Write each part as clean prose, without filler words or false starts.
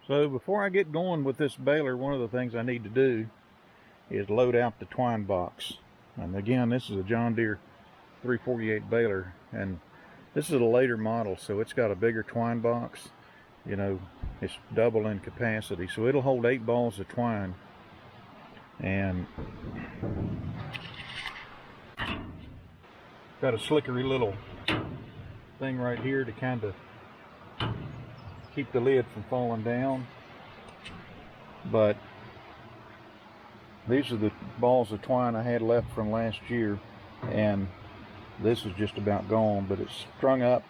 So before I get going with this baler, one of the things I need to do is load out the twine box. And again, this is a John Deere 348 baler, and this is a later model, so it's got a bigger twine box. You know, it's double in capacity, so it'll hold 8 balls of twine. And got a slickery little thing right here to kind of keep the lid from falling down. But these are the balls of twine I had left from last year, and this is just about gone, but it's strung up,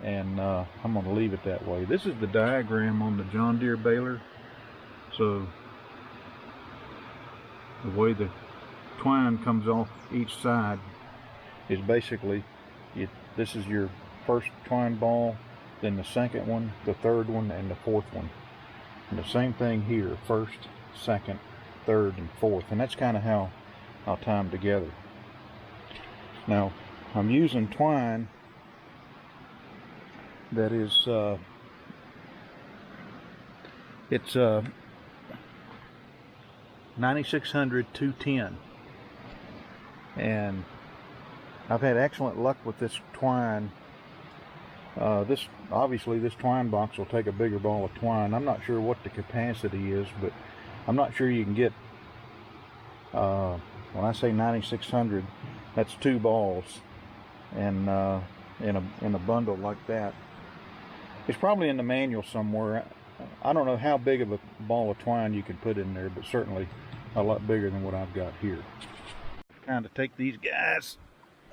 and I'm going to leave it that way. This is the diagram on the John Deere baler. So the way the twine comes off each side is basically, this is your first twine ball, then the second one, the third one, and the fourth one. And the same thing here, first, second, third, and fourth. And that's kind of how I'll tie them together. Now, I'm using twine that is, it's 9600 210. And I've had excellent luck with this twine. Obviously this twine box will take a bigger ball of twine. I'm not sure what the capacity is, but I'm not sure you can get, when I say 9600, that's 2 balls, and in a bundle like that. It's probably in the manual somewhere. I don't know how big of a ball of twine you can put in there, but certainly a lot bigger than what I've got here. Kind of take these guys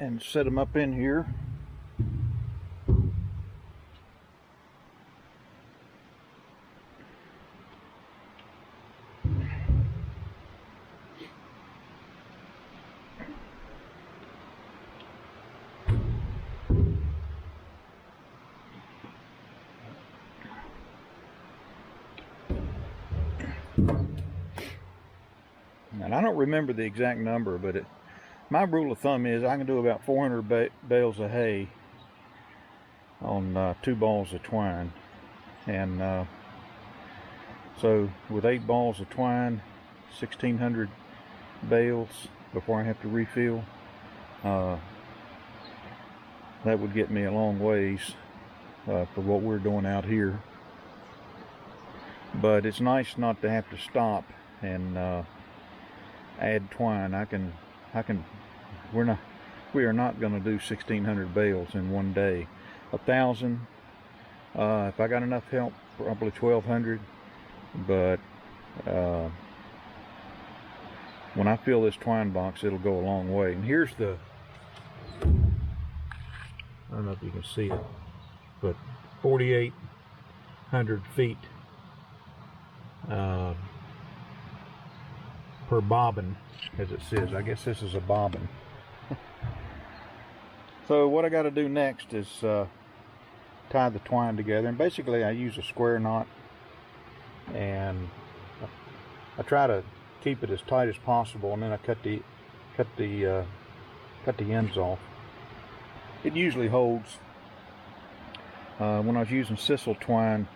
and set them up in here. And I don't remember the exact number, but my rule of thumb is I can do about 400 bales of hay on 2 balls of twine. And so with 8 balls of twine, 1600 bales before I have to refill, that would get me a long ways for what we're doing out here. But it's nice not to have to stop and add twine. We are not going to do 1600 bales in one day. 1000, if I got enough help, probably 1200. But when I fill this twine box, it'll go a long way. And here's the, I don't know if you can see it, but 4,800 feet per bobbin, as it says. I guess this is a bobbin. So what I got to do next is tie the twine together, and basically I use a square knot, and I try to keep it as tight as possible, and then I cut the ends off. It usually holds. When I was using sisal twine,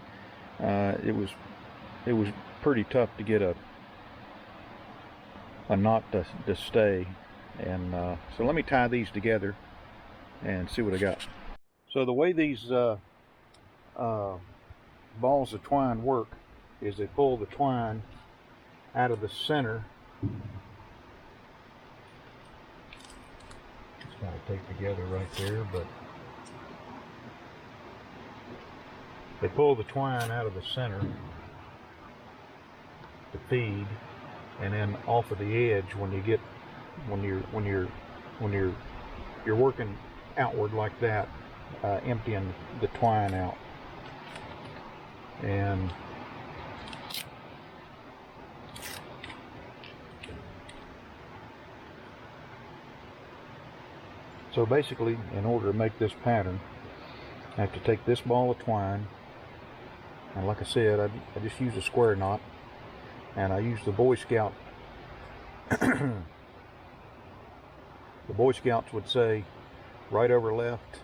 it was pretty tough to get a knot to stay. And so let me tie these together and see what I got. So the way these balls of twine work is they pull the twine out of the center. It's got to take together right there, but they pull the twine out of the center to feed, and then off of the edge when you're working outward like that, emptying the twine out. And so basically, in order to make this pattern, I have to take this ball of twine, and like I said, I just use a square knot, and I use the Boy Scout. The Boy Scouts would say right over left,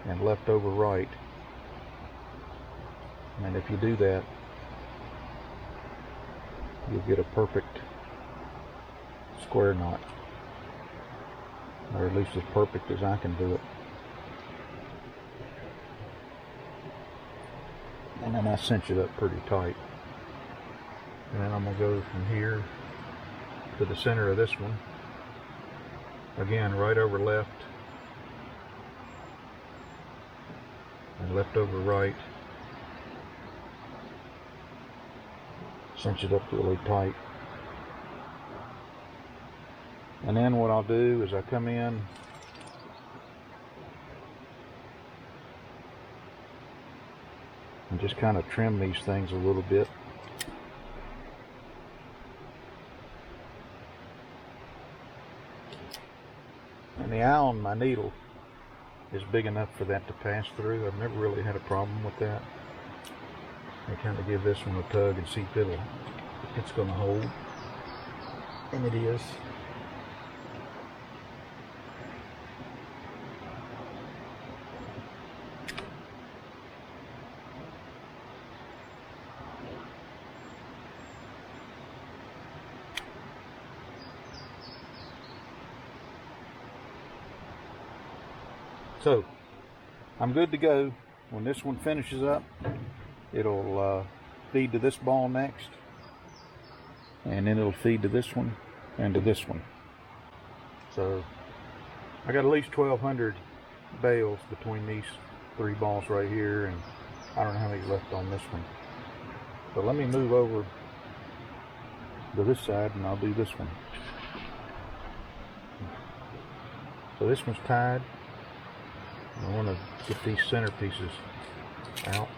and left over right. And if you do that, you'll get a perfect square knot, or at least as perfect as I can do it. And then I cinch it up pretty tight. And then I'm going to go from here to the center of this one. Again, right over left and left over right. Cinch it up really tight. And then what I'll do is I come in and just kind of trim these things a little bit. And the eye on my needle is big enough for that to pass through. I've never really had a problem with that. I kind of give this one a tug and see if it's going to hold. And it is. So, I'm good to go. When this one finishes up, it'll feed to this ball next, and then it'll feed to this one and to this one. So, I got at least 1,200 bales between these three balls right here, and I don't know how many left on this one. So let me move over to this side and I'll do this one. So this one's tied. I want to get these center pieces out.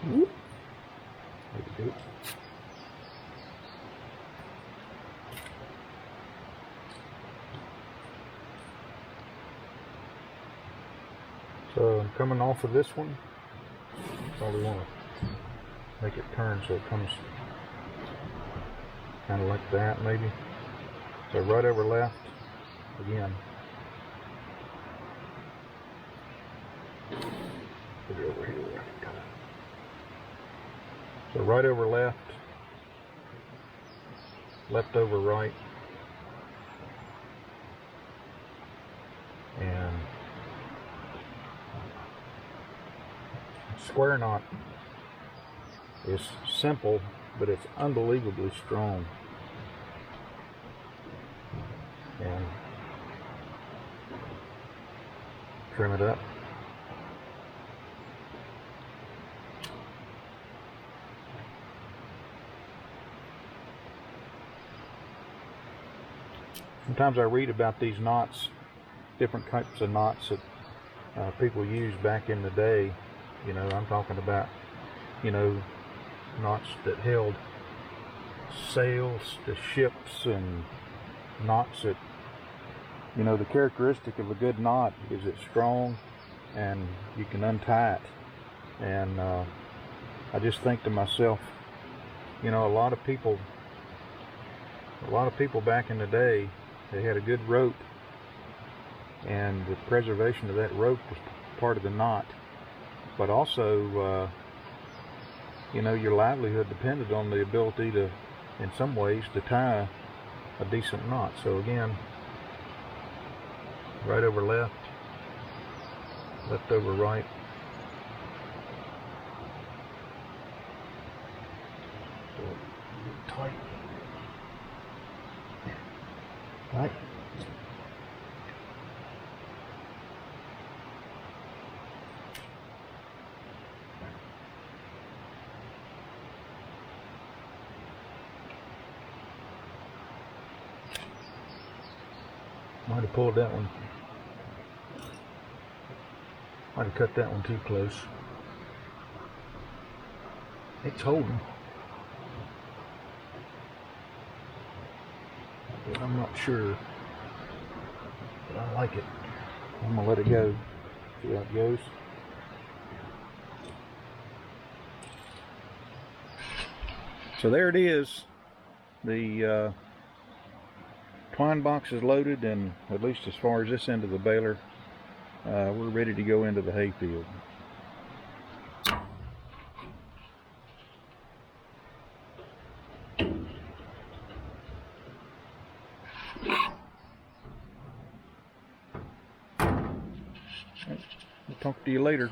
There we go. So I'm coming off of this one. Probably want to make it turn so it comes kind of like that, maybe. So right over left again. Put it over here. So right over left, left over right, and square knot is simple, but it's unbelievably strong. And trim it up. Sometimes I read about these knots, different types of knots that people used back in the day. You know, I'm talking about, you know, knots that held sails to ships, and knots that, you know, the characteristic of a good knot is it's strong and you can untie it. And I just think to myself, you know, a lot of people back in the day, they had a good rope, and the preservation of that rope was part of the knot. But also, you know, your livelihood depended on the ability to, in some ways, to tie a decent knot. So again, right over left, left over right. So tight. Right. Might have pulled that one. Might have cut that one too close. It's holding. But I'm not sure. But I like it. I'm gonna let it go. See how it goes. So there it is. The twine box is loaded, and at least as far as this end of the baler, we're ready to go into the hayfield. I'll talk to you later.